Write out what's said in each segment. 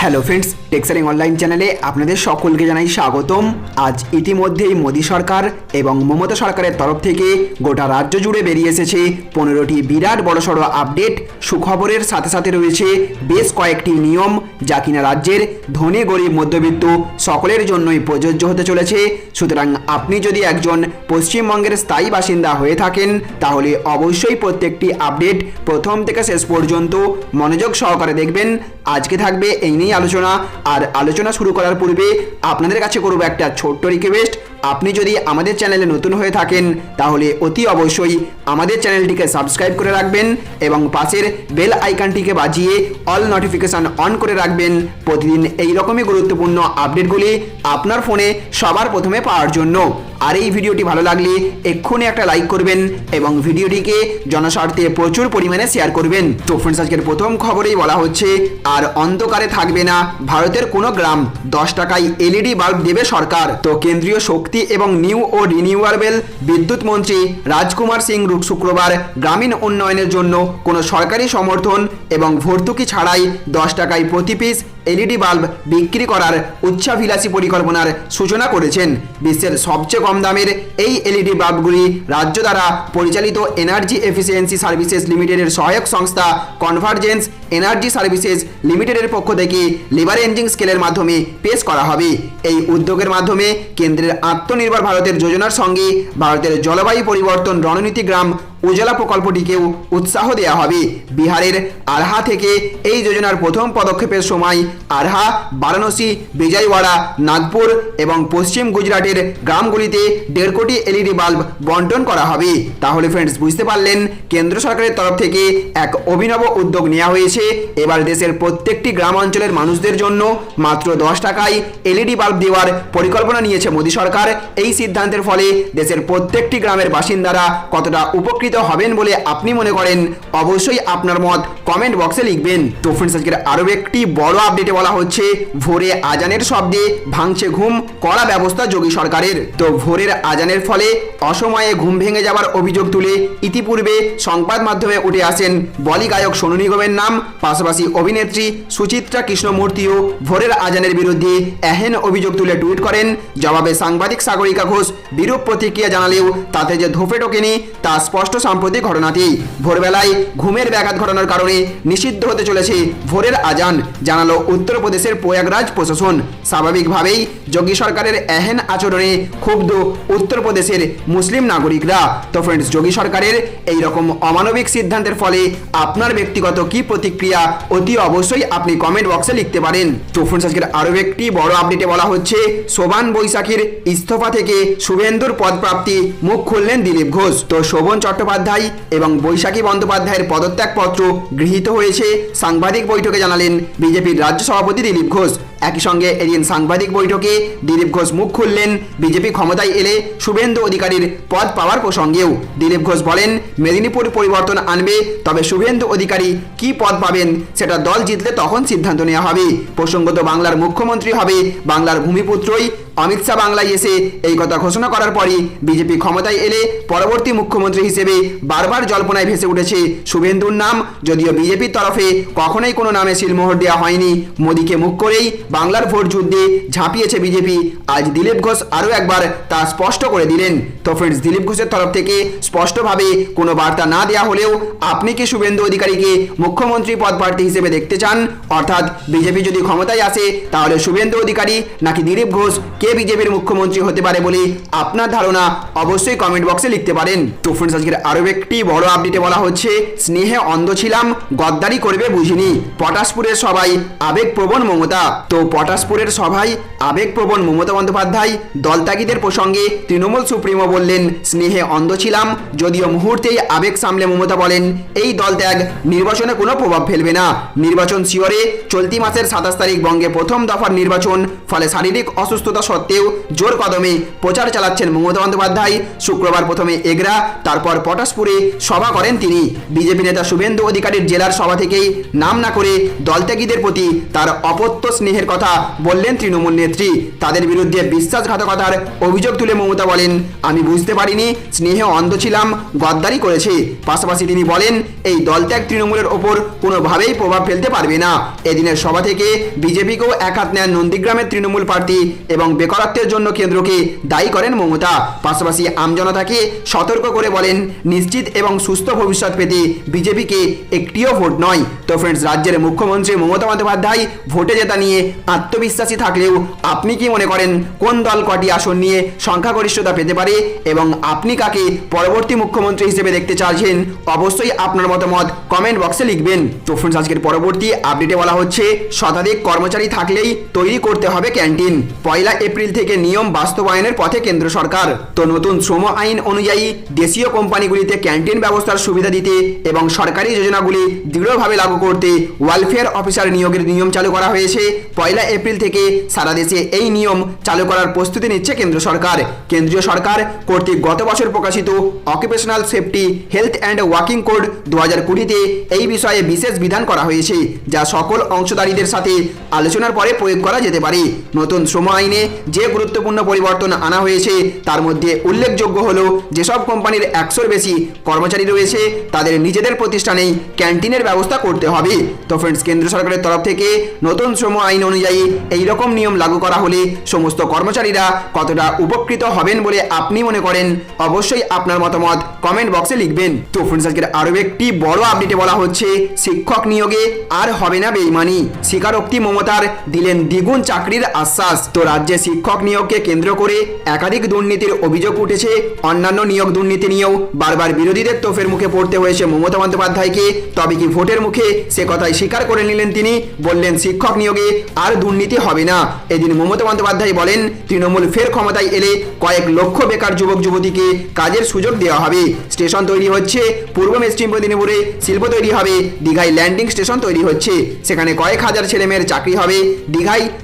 Hello friends, টেক্সারিং online চ্যানেলে আপনাদের সকলকে জানাই স্বাগতম। আজ ইতিমধ্যেই মোদী সরকার এবং মমতা সরকারের তরফ থেকে গোটা রাজ্য জুড়ে বেরিয়ে এসেছে 15টি বিরাট বড়সড় আপডেট। সুখবরের সাথে সাথে রয়েছে বেশ কয়েকটি নিয়ম যা কিনা রাজ্যের ধনী গরিব মধ্যবিত্ত সকলের জন্যই প্রযোজ্য হতে চলেছে। সুতরাং আপনি যদি একজন পশ্চিমবঙ্গের স্থায়ী বাসিন্দা হয়ে থাকেন তাহলে অবশ্যই প্রত্যেকটি আপডেট প্রথম থেকে শেষ পর্যন্ত মনোযোগ সহকারে দেখবেন। আজকে থাকবে এই নিয়ে আলোচনা। আর আলোচনা শুরু করার পূর্বে আপনাদের কাছে করব একটা ছোট্ট রিকোয়েস্ট, আপনি যদি আমাদের চ্যানেলে নতুন হয়ে থাকেন তাহলে অতি অবশ্যই আমাদের চ্যানেলটিকে সাবস্ক্রাইব করে রাখবেন এবং পাশের বেল আইকনটিকে বাজিয়ে অল নোটিফিকেশন অন করে রাখবেন প্রতিদিন এই রকমই গুরুত্বপূর্ণ আপডেটগুলি আপনার ফোনে সবার প্রথমে পাওয়ার জন্য। আর এই ভিডিওটি ভালো লাগলে এক্ষুনি একটা লাইক করবেন এবং ভিডিওটিকে জনস্বার্থে প্রচুর পরিমাণে শেয়ার করবেন। তো ফ্রেন্ডস, আজকের প্রথম খবরেই বলা হচ্ছে আর অন্ধকারে থাকবে না ভারতের কোনো গ্রাম, 10 টাকায় এলইডি বাল্ব দেবে সরকার। তো কেন্দ্রীয় শক্তি এবং নিউ ও রিনিউয়েবল বিদ্যুৎ মন্ত্রী রাজকুমার সিং শুক্রবার গ্রামীণ উন্নয়নের জন্য কোনো সরকারি সমর্থন এবং ভর্তুকি ছাড়াই 10 টাকায় প্রতি পিস এলইডি বাল্ব বিক্রি করার উচ্চাভিলাষী পরিকল্পনার সূচনা করেছেন। বিশ্বের সবচেয়ে কম দামের এই এলইডি বাল্বগুলি রাজ্য দ্বারা পরিচালিত এনার্জি এফিসিয়েন্সি সার্ভিসেস লিমিটেডের সহায়ক সংস্থা কনভার্জেন্স এনার্জি সার্ভিসেস লিমিটেডের পক্ষ থেকে লিভারেঞ্জিং স্কেলের মাধ্যমে পেশ করা হবে। এই উদ্যোগের মাধ্যমে কেন্দ্রের আত্মনির্ভর ভারতের যোজনার সঙ্গে ভারতের জলবায়ু পরিবর্তন রণনীতি গ্রাম উজালা প্রকল্পটিকেও উৎসাহ দেওয়া হবে। বিহারের আরহা থেকে এই যোজনার প্রথম পদক্ষেপের সময় আরহা, বারাণসী, বিজয়ওয়াড়া, নাগপুর এবং পশ্চিম গুজরাটের গ্রামগুলিতে 1.5 কোটি এলইডি বাল্ব বন্টন করা হবে। তাহলে ফ্রেন্ডস, বুঝতে পারলেন কেন্দ্র সরকারের তরফ থেকে এক অভিনব উদ্যোগ নেওয়া হয়েছে। এবার দেশের প্রত্যেকটি গ্রাম অঞ্চলের মানুষদের জন্য মাত্র 10 টাকায় এলইডি বাল্ব দেওয়ার পরিকল্পনা নিয়েছে মোদী সরকার। এই সিদ্ধান্তের ফলে দেশের প্রত্যেকটি গ্রামের বাসিন্দারা কতটা উপকৃত হবেন বলে আপনি মনে করেন অবশ্যই আপনার মত কমেন্ট বক্সে লিখবেন। তো ফ্রেন্ডস, আজকের আরও একটি বড় আপডেটে বলা হচ্ছে ভোরে আজানের শব্দে ভাঙছে ঘুম, কড়া ব্যবস্থা যোগী সরকারের। তো ভোরের আজানের ফলে অসময়ে ঘুম ভেঙে যাওয়ার অভিযোগ তুলে ইতিপূর্বে সংবাদ মাধ্যমে উঠে আসেন বলি গায়ক সোনু নিগমের নাম। পাশাপাশি অভিনেত্রী সুচিত্রা কৃষ্ণমূর্তিও ভোরের আজানের বিরুদ্ধে এহেন অভিযোগ তুলে টুইট করেন। জবাবে সাংবাদিক সাগরিকা ঘোষ বিরূপ প্রতিক্রিয়া জানালেও তাতে যে ধোপে টোকেনি তা স্পষ্ট সাম্প্রতিক ঘটনাতেই। ভোরবেলায় ঘুমের ব্যাঘাত ঘটানোর কারণে নিষিদ্ধ হতে চলেছে ভোরের আজান, জানালো উত্তরপ্রদেশের প্রয়াগরাজ প্রশাসন। স্বাভাবিকভাবেই যোগী সরকারের এহেন আচরণে ক্ষুব্ধ উত্তরপ্রদেশের মুসলিম নাগরিকরা। তো ফ্রেন্ডস, যোগী সরকারের এই রকম অমানবিক সিদ্ধান্তের ফলে আপনার ব্যক্তিগত কি প্রতিক্রিয়া অতি অবশ্যই আপনি কমেন্ট বক্সে লিখতে পারেন। তো ফ্রেন্ডস, আজকের আরও একটি বড় আপডেটে বলা হচ্ছে শোভন বৈশাখীর ইস্তফা থেকে শুভেন্দুর পদপ্রাপ্তি, মুখ খুললেন দিলীপ ঘোষ। তো শোভন চট্টোপাধ্যায় এবং বৈশাখী বন্দ্যোপাধ্যায়ের পদত্যাগপত্র গৃহীত হয়েছে। সাংবাদিক বৈঠকে জানালেন বিজেপির রাজ্য সভাপতি দিলীপ ঘোষ। একই সঙ্গে এদিন সাংবাদিক বৈঠকে দিলীপ ঘোষ মুখ খুললেন বিজেপি ক্ষমতায় এলে শুভেন্দু অধিকারীর পদ পাওয়ার প্রসঙ্গেও। দিলীপ ঘোষ বলেন মেদিনীপুর পরিবর্তন আনবে, তবে শুভেন্দু অধিকারী কি পদ পাবেন সেটা দল জিতলে তখন সিদ্ধান্ত নেওয়া হবে। প্রসঙ্গত বাংলার মুখ্যমন্ত্রী হবে বাংলার ভূমিপুত্রই। অমিত শাহ বাংলায় এসে এই কথা ঘোষণা করার পরই বিজেপি ক্ষমতায় এলে পরবর্তী মুখ্যমন্ত্রী হিসেবে বারবার জল্পনায় ভেসে উঠেছে শুভেন্দুর নাম। যদিও বিজেপির তরফে কখনোই কোনো নামে সিলমোহর দেওয়া হয়নি, মোদীকে মুখ করেই বাংলার ভোট যুদ্ধে ঝাঁপিয়েছে বিজেপি। আজ দিলীপ ঘোষ আরও একবার তা স্পষ্ট করে দিলেন। তো ফ্রেন্ডস, দিলীপ ঘোষের তরফ থেকে স্পষ্টভাবে কোনো বার্তা না দেওয়া হলেও আপনি কি শুভেন্দু অধিকারীকে মুখ্যমন্ত্রী পদ প্রার্থী হিসেবে দেখতে চান? অর্থাৎ বিজেপি যদি ক্ষমতায় আসে তাহলে শুভেন্দু অধিকারী নাকি দিলীপ ঘোষ, কে বিজেপির মুখ্যমন্ত্রী হতে পারে বলে আপনার ধারণা অবশ্যই কমেন্ট বক্সে লিখতে পারেন। তো ফ্রেন্ডস, আজকের আরও একটি বড় আপডেটে বলা হচ্ছে স্নেহে অন্ধ ছিলাম, গদ্দারি করবে বুঝিনি, পটাশপুরের সবাই আবেগপ্রবণ মমতা। তো পটাশপুরের সভায় আবেগপ্রবণ মমতা বন্দ্যোপাধ্যায় দলত্যাগীদের প্রসঙ্গে তৃণমূল সুপ্রিমো বললেন স্নেহে অন্ধ ছিলাম। যদিও মুহূর্তেই আবেগ সামলে মমতা বলেন এই দলত্যাগ নির্বাচনে কোনো প্রভাব ফেলবে না। নির্বাচন শিওরে চলতি মাসের 27 তারিখ বঙ্গে প্রথম দফার নির্বাচন, ফলে শারীরিক অসুস্থতা সত্ত্বেও জোর কদমে প্রচার চালাচ্ছেন মমতা বন্দ্যোপাধ্যায়। শুক্রবার প্রথমে এগরা, তারপর পটাশপুরে সভা করেন তিনি। বিজেপি নেতা শুভেন্দু অধিকারীর জেলার সভা থেকেই নাম না করে দলত্যাগীদের প্রতি তার অপত্য স্নেহের কথা বললেন তৃণমূল নেত্রী। তাদের বিরুদ্ধে বিশ্বাসঘাতকতার অভিযোগ তুলে মমতা বলেন আমি বুঝতে পারিনি, স্নেহে অন্ধ ছিলাম, গদ্দারি করেছে। পাশাপাশি তিনি বলেন এই দলত্যাগ তৃণমূলের ওপর কোনোভাবেই প্রভাব ফেলতে পারবে না। এদিনের সভা থেকে বিজেপিকেও একহাত নেন নন্দীগ্রামের তৃণমূল প্রার্থী এবং বেকারত্বের জন্য কেন্দ্রকে দায়ী করেন মমতা। পাশাপাশি আমজনতাকে সতর্ক করে বলেন নিশ্চিত এবং সুস্থ ভবিষ্যৎ পেতে বিজেপিকে একটিও ভোট নয়। তো ফ্রেন্ডস, রাজ্যের মুখ্যমন্ত্রী মমতা বন্দ্যোপাধ্যায় ভোটে জেতা নিয়ে আত্মবিশ্বাসী থাকলেও আপনি কি মনে করেন কোন দল কটি আসন নিয়ে সংখ্যাগরিষ্ঠতা পেতে পারে এবং আপনি কাকে পরবর্তী মুখ্যমন্ত্রী হিসেবে দেখতে চাইছেন? অবশ্যই আপনার মতামত কমেন্ট বক্সে লিখবেন। তো ফ্রেন্ডস, আজকের পরবর্তী আপডেটে বলা হচ্ছে শতাধিক কর্মচারী থাকলেই তৈরি করতে হবে ক্যান্টিন। 1 এপ্রিল থেকে নিয়ম বাস্তবায়নের পথে কেন্দ্র সরকার। তো নতুন শ্রম আইন অনুযায়ী দেশীয় কোম্পানিগুলিতে ক্যান্টিন ব্যবস্থার সুবিধা দিতে এবং সরকারি যোজনাগুলি দৃঢ়ভাবে লাগু করতে ওয়েলফেয়ার অফিসার নিয়োগের নিয়ম চালু করা হয়েছে। 1 এপ্রিল থেকে সারা দেশে এই নিয়ম চালু করার প্রস্তুতি নিচ্ছে কেন্দ্র সরকার। কেন্দ্রীয় সরকার কর্তৃক গত বছর প্রকাশিত occupational safety health and working code 2020-তে এই বিষয়ে বিশেষ বিধান করা হয়েছে, যা সকল অংশীদারীদের সাথে আলোচনার পরে প্রয়োগ করা যেতে পারে। নতুন শ্রম আইনে যে গুরুত্বপূর্ণ পরিবর্তন আনা হয়েছে তার মধ্যে উল্লেখযোগ্য হলো যেসব কোম্পানির 100-র বেশি কর্মচারী রয়েছে তাদের নিজেদের প্রতিষ্ঠানেই ক্যান্টিনের ব্যবস্থা করতে হবে। তো ফ্রেন্ডস, কেন্দ্র সরকারের তরফ থেকে নতুন শ্রম আইন অনুযায়ী এই রকম নিয়ম লাগু করা হলে সমস্ত কর্মচারীরা কতটা উপকৃত হবেন বলে আপনি মনে করেন? অবশ্যই আপনার মতামত কমেন্ট বক্সে লিখবেন। তো ফ্রেন্ডস, আজকের আরও একটি বড় আপডেটে বলা হচ্ছে শিক্ষক নিয়োগে আর হবে না বেইমানি। স্বীকারোক্তি মমতার, দিলেন দ্বিগুণ চাকরির আশ্বাস। তো রাজ্যে শিক্ষক নিয়োগকে কেন্দ্র করে একাধিক দুর্নীতির অভিযোগ উঠেছে। অন্যান্য নিয়োগ দুর্নীতি নিয়েও বারবার বিরোধীদের তোপের মুখে পড়তে হয়েছে মমতা বন্দ্যোপাধ্যায়কে। তবে কি ভোটের মুখে সে কথাই স্বীকার করে নিলেন তিনি? বললেন শিক্ষক নিয়োগে আর দুর্নীতি হবে না। এদিন মমতা বন্দ্যোপাধ্যায় বলেন তৃণমূল ফের ক্ষমতায় এলে কয়েক লক্ষ বেকার যুবক যুবতীকে কাজের সুযোগ দেওয়া হবে। স্টেশন তৈরি হচ্ছে পূর্ব মেদিনীপুরে, শিল্প তৈরি হবে, দীঘায় ল্যান্ডিং স্টেশন তৈরি হচ্ছে, সেখানে কয়েক হাজার ছেলেমেয়ের চাকরি হবে।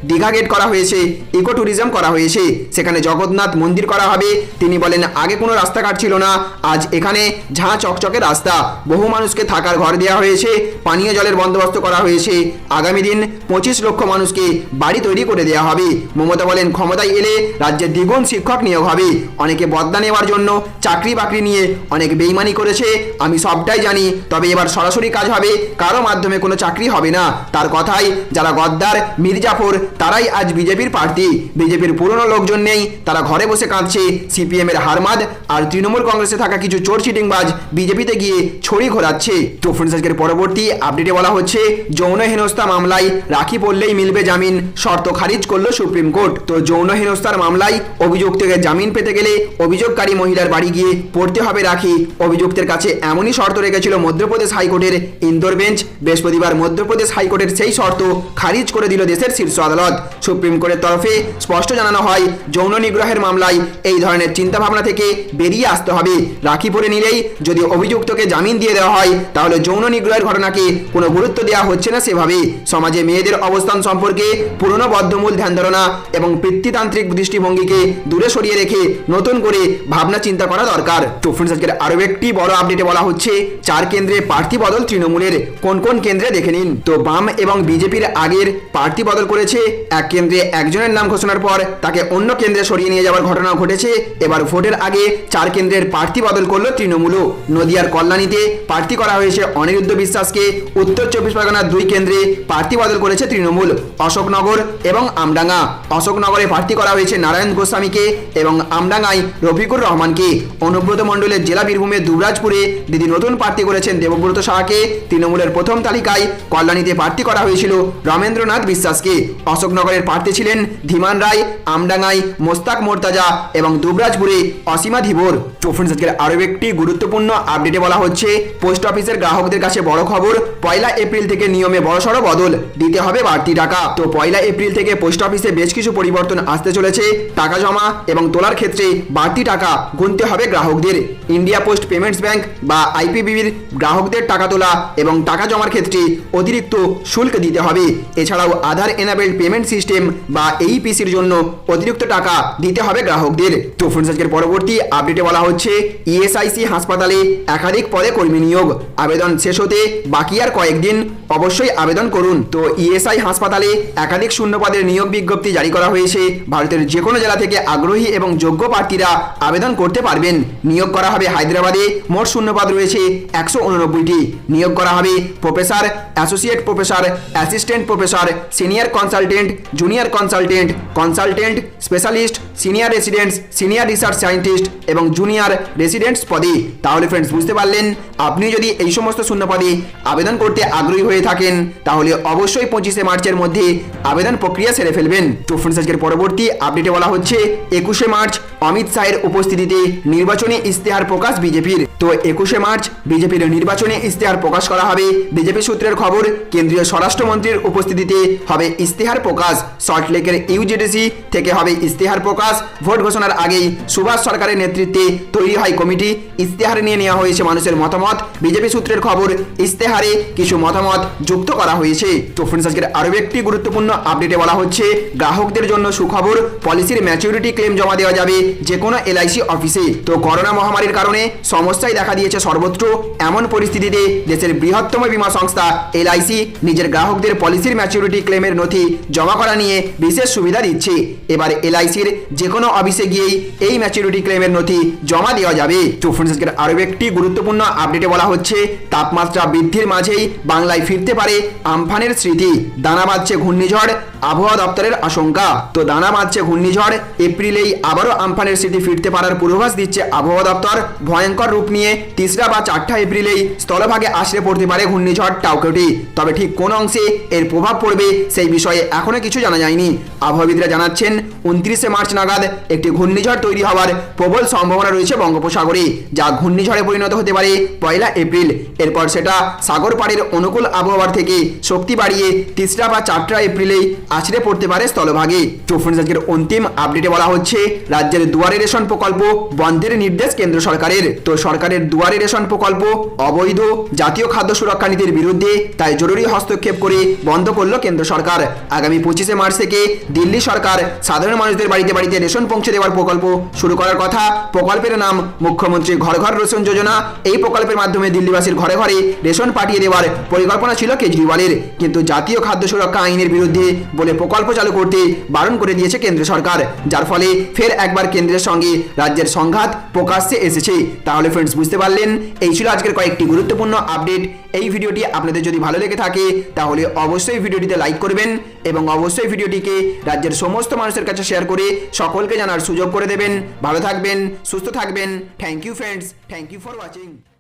দীঘা গেট করা হয়েছে, ইকো ট্যুরিজম করা হয়েছে, সেখানে জগন্নাথ মন্দির করা হবে। তিনি বলেন আগে কোনো রাস্তাঘাট ছিল না, আজ এখানে ঝাঁ চকচকে রাস্তা, বহু মানুষকে থাকার ঘর দেওয়া হয়েছে, পানীয় জলের বন্দোবস্ত করা হয়েছে। আগামী দিন 25 লক্ষ মানুষকে বাড়ি তৈরি করে দেওয়া হবে। মমতা বলেন ক্ষমতায় এলে রাজ্যে দ্বিগুণ শিক্ষক নিয়োগ হবে। অনেকে বদলা নেওয়ার জন্য চাকরি বাকরি নিয়ে অনেক বেইমানি করেছে, আমি সবটাই জানি, তবে এবার সরাসরি কাজ হবে, কারো মাধ্যমে কোনো চাকরি হবে না। তার কথাই যারা গদ্দার মির্জাফর তারাই আজ বিজেপির প্রার্থী। বিজেপির পুরনো লোকজন নেই, তারা ঘরে বসে কাঁদছে। সিপিএম এর হারমাদ আর তৃণমূল কংগ্রেসে থাকা কিছু চোর চিটিংবাজ বিজেপিতে গিয়ে ছড়ি ঘোরাচ্ছে। তো ফ্রেন্ডস, আজকের পরবর্তী আপডেটে বলা হচ্ছে যৌন হেনস্থা মামলায় রাখি পড়লেই মিলবে জামিন, শর্ত খারিজ করলো সুপ্রিম কোর্ট। তো যৌন হেনস্থার মামলায় অভিযুক্তকে জামিন পেতে গেলে অভিযোগকারী মহিলার বাড়ি গিয়ে পড়তে হবে রাখি। অভিযুক্তের কাছে এমনই শর্ত রেখেছিল মধ্যপ্রদেশ হাইকোর্টের ইন্দোর বেঞ্চ। বৃহস্পতিবার মধ্যপ্রদেশ হাইকোর্টের সেই শর্ত খারিজ করে দিল দেশের শীর্ষ আদালত। সুপ্রিম কোর্টের তরফে স্পষ্ট জানানো হয় যৌন নিগ্রহের মামলায় এই ধরনের চিন্তাভাবনা থেকে বেরিয়ে আসতে হবে। রাখি পরে নিলেই যদি অভিযুক্তকে জামিন দিয়ে দেওয়া হয় তাহলে যৌন নিগ্রহের ঘটনাকে কোনো গুরুত্ব দেওয়া হচ্ছে না সেভাবে। সমাজে মেয়েদের অবস্থান সম্পর্কে পুরনো বদ্ধমূল ধ্যান ধারণা এবং পিতৃতান্ত্রিক দৃষ্টিভঙ্গিকে দূরে সরিয়ে রেখে নতুন করে ভাবনা চিন্তা করা দরকার। তো ফ্রেন্ডস, আজকের আরও একটি বড় আপডেটে বলা হচ্ছে 4 কেন্দ্রে প্রার্থী বদল তৃণমূলের। কোন কোন কেন্দ্রে দেখে নিন। তো বাম এবং বিজেপির আগের প্রার্থী বদল করেছে। এক কেন্দ্রে একজনের নাম ঘোষণার পর তাকে অন্য কেন্দ্রে সরিয়ে নিয়ে যাওয়ার ঘটনা ঘটেছে। এবার ভোটের আগে 4 কেন্দ্রের প্রার্থী বদল করলো তৃণমূলও। নদিয়ার কল্যাণীতে প্রার্থী করা হয়েছে অনিরুদ্ধ বিশ্বাসকে। উত্তর 24 পরগনার 2 কেন্দ্রে প্রার্থী বদল করেছে তৃণমূল, অশোকনগর এবং আমডাঙ্গা। অশোকনগরে প্রার্থী করা হয়েছে নারায়ণ গোস্বামীকে এবং আমডাঙ্গায় রফিকুর রহমানকে। অনুব্রত মণ্ডলের জেলা বীরভূমের দুবরাজপুরে দিদি নতুন প্রার্থী করেছেন দেবব্রত সাহাকে। তৃণমূলের প্রথম তালিকায় কল্যাণীতে প্রার্থী করা হয়েছিল রমেন্দ্রনাথ বিশ্বাসকে। অশোকনগরের প্রার্থী ছিলেন ধীমান রায়, আমডাঙ্গায় মোস্তাক মোর্তাজা এবং দুবরাজপুরে অসীমা ধীবর। তো ফ্রেন্ডস, আজকের আরও একটি গুরুত্বপূর্ণ আপডেটে বলা হচ্ছে পোস্ট অফিসের গ্রাহকদের কাছে বড় খবর, 1 এপ্রিল থেকে নিয়মে বড়সড় বদল, দিতে হবে বাড়তি টাকা। তো 1 এপ্রিল থেকে পোস্ট অফিসে বেশ কিছু পরিবর্তন আসতে চলেছে। টাকা জমা এবং তোলার ক্ষেত্রে বাড়তি টাকা গুনতে হবে গ্রাহকদের। ইন্ডিয়া পোস্ট পেমেন্টস ব্যাংক বা আইপিবিবির গ্রাহকদের টাকা তোলা এবং টাকা জমার ক্ষেত্রে অতিরিক্ত শুল্ক দিতে হবে। এছাড়াও আধার এনাবেলড পেমেন্ট সিস্টেম বা এইপিসির জন্য অতিরিক্ত টাকা দিতে হবে গ্রাহকদের। তো ফ্রেন্ডস, আজকের পরবর্তী আপডেটে বলা হচ্ছে ইএসআইসি হাসপাতালে একাধিক পদে কর্মী নিয়োগ, আবেদন শেষ হতে বাকি আর কয়েকদিন, অবশ্যই আবেদন করুন। তো ইএসআই হাসপাতালে একাধিক শূন্য পদের নিয়োগ বিজ্ঞপ্তি জারি করা হয়েছে। ভারতের যে কোনো জেলা থেকে আগ্রহী এবং যোগ্য প্রার্থীরা প্রার্থীরা আবেদন করতে পারবেন। নিয়োগ করা হবে হায়দ্রাবাদে। মোট শূন্যপদ রয়েছে 189টি। নিয়োগ করা হবে professor, associate professor, assistant professor, senior consultant, junior consultant, consultant, specialist, senior residents, senior research scientist এবং জুনিয়র রেসিডেন্টস পদে। তাহলে ফ্রেন্ডস বুঝতে পারলেন, আপনি যদি এই সমস্ত শূন্যপদে আবেদন করতে আগ্রহী হয়ে থাকেন তাহলে অবশ্যই 25শে মার্চের মধ্যে আবেদন প্রক্রিয়া সেরে ফেলবেন। তো ফ্রেন্ডস আজকের পরবর্তী আপডেটে বলা হচ্ছে 21শে মার্চ অমিত শাহের উপস্থিতিতে নির্বাচনী ইশতেহার প্রকাশ বিজেপির। তো 21শে মার্চ বিজেপির নির্বাচনী ইশতেহার প্রকাশ করা হবে। বিজেপি সূত্রের খবর, কেন্দ্রীয় স্বরাষ্ট্রমন্ত্রীর উপস্থিতিতে হবে ইশতেহার প্রকাশ। সল্টলেকের ইউজিডিসি থেকে হবে ইশতেহার প্রকাশ। ভোট ঘোষণার আগেই সুভাষ সরকারের নেতৃত্বে তৈরি হয় কমিটি। ইশতেহার নিয়ে নেওয়া হয়েছে মানুষের মতামত। বিজেপি সূত্রের খবর, ইশতেহারে কিছু মতামত যুক্ত করা হয়েছে। তো ফ্রেন্ডস আজকের আরও একটি গুরুত্বপূর্ণ আপডেটে বলা হচ্ছে গ্রাহকদের জন্য সুখবর, পলিসির ম্যাচুরিটি ক্লেম জমা দেওয়া যাবে যে কোনো এলআইসি অফিসে। তো করোনা মহামারীর কারণে সমস্যাই দেখা দিয়েছে সর্বত্র। এমন পরিস্থিতিতে দেশের বৃহত্তম বীমা সংস্থা এলআইসি নিজের গ্রাহকদের পলিসির ম্যাচুরিটি ক্লেমের নথি জমা করা নিয়ে বিশেষ সুবিধা দিচ্ছে। এবার এলআইসির যে কোনো অফিসে গিয়েই এই ম্যাচুরিটি ক্লেমের নথি জমা দেওয়া যাবে। তো ফ্রেন্ডস আজকের আরও একটি গুরুত্বপূর্ণ আপডেটে বলা হচ্ছে তাপমাত্রা বৃদ্ধির মাঝেই বাংলায় ফিরতে পারে আমফানের স্মৃতি। দানা বাঁধছে ঘূর্ণিঝড়, আবহাওয়া দপ্তরের আশঙ্কা। তো দানা বাঁধছে ঘূর্ণিঝড়, এপ্রিলেই আবারও আমফানের স্মৃতি ফিরতে পারার পূর্বাভাস দিচ্ছে আবহাওয়া দপ্তর। ভয়ঙ্কর রূপ নিয়ে 3রা বা 4ঠা এপ্রিলেই স্থলভাগে আছড়ে পড়তে পারে ঘূর্ণিঝড় টাউকেটি। তবে ঠিক কোন অংশে এর প্রভাব পড়বে সেই বিষয়ে এখনো কিছু জানা যায়নি। আবহাওয়াবিদরা জানাচ্ছেন 29শে মার্চ নাগাদ একটি ঘূর্ণিঝড় তৈরি হওয়ার প্রবল সম্ভাবনা রয়েছে বঙ্গোপসাগরে, যা ঘূর্ণিঝড়ে পরিণত হতে পারে 1 এপ্রিল। এরপর সেটা সাগর পাড়ের অনুকূল আবহাওয়ার থেকে শক্তি বাড়িয়ে 3রা বা 4ঠা এপ্রিলেই আছড়ে পড়তে পারে স্থলভাগে। তো ফ্রেন্ডস আজকের অন্তিম আপডেটে বলা হচ্ছে রাজ্যের দুয়ারে রেশন প্রকল্প বন্ধের নির্দেশ কেন্দ্র সরকারের। তো সরকারের দুয়ারে রেশন প্রকল্প অবৈধ, জাতীয় খাদ্য সুরক্ষা নীতির বিরুদ্ধে, তাই জরুরি হস্তক্ষেপ করে বন্ধ করলো কেন্দ্র সরকার। আগামী 25শে মার্চ থেকে দিল্লি সরকার সাধারণ মানুষদের বাড়িতে বাড়িতে রেশন পৌঁছে দেওয়ার প্রকল্প শুরু করার কথা। প্রকল্পের নাম মুখ্যমন্ত্রী ঘর ঘর রেশন যোজনা। এই প্রকল্পের মাধ্যমে দিল্লিবাসীর ঘরে ঘরে রেশন পাঠিয়ে দেওয়ার পরিকল্পনা ছিল কেজরিওয়ালের, কিন্তু জাতীয় খাদ্য সুরক্ষা আইনের বিরুদ্ধে বলে প্রকল্প চালু করতে বারণ করে দিয়েছে কেন্দ্র সরকার, যার ফলে ফের একবার কেন্দ্রের সঙ্গে রাজ্যের সংঘাত প্রকাশ্যে এসেছে। তাহলে ফ্রেন্ডস বুঝতে পারলেন, এই ছিল আজকের কয়েকটি গুরুত্বপূর্ণ আপডেট। এই ভিডিওটি আপনাদের যদি ভালো লেগে থাকে তাহলে অবশ্যই ভিডিওটিতে লাইক করবেন এবং অবশ্যই ভিডিওটিকে রাজ্যের সমস্ত মানুষের কাছে শেয়ার করে সকলকে জানার সুযোগ করে দেবেন। ভালো থাকবেন, সুস্থ থাকবেন। Thank you friends, thank you for watching.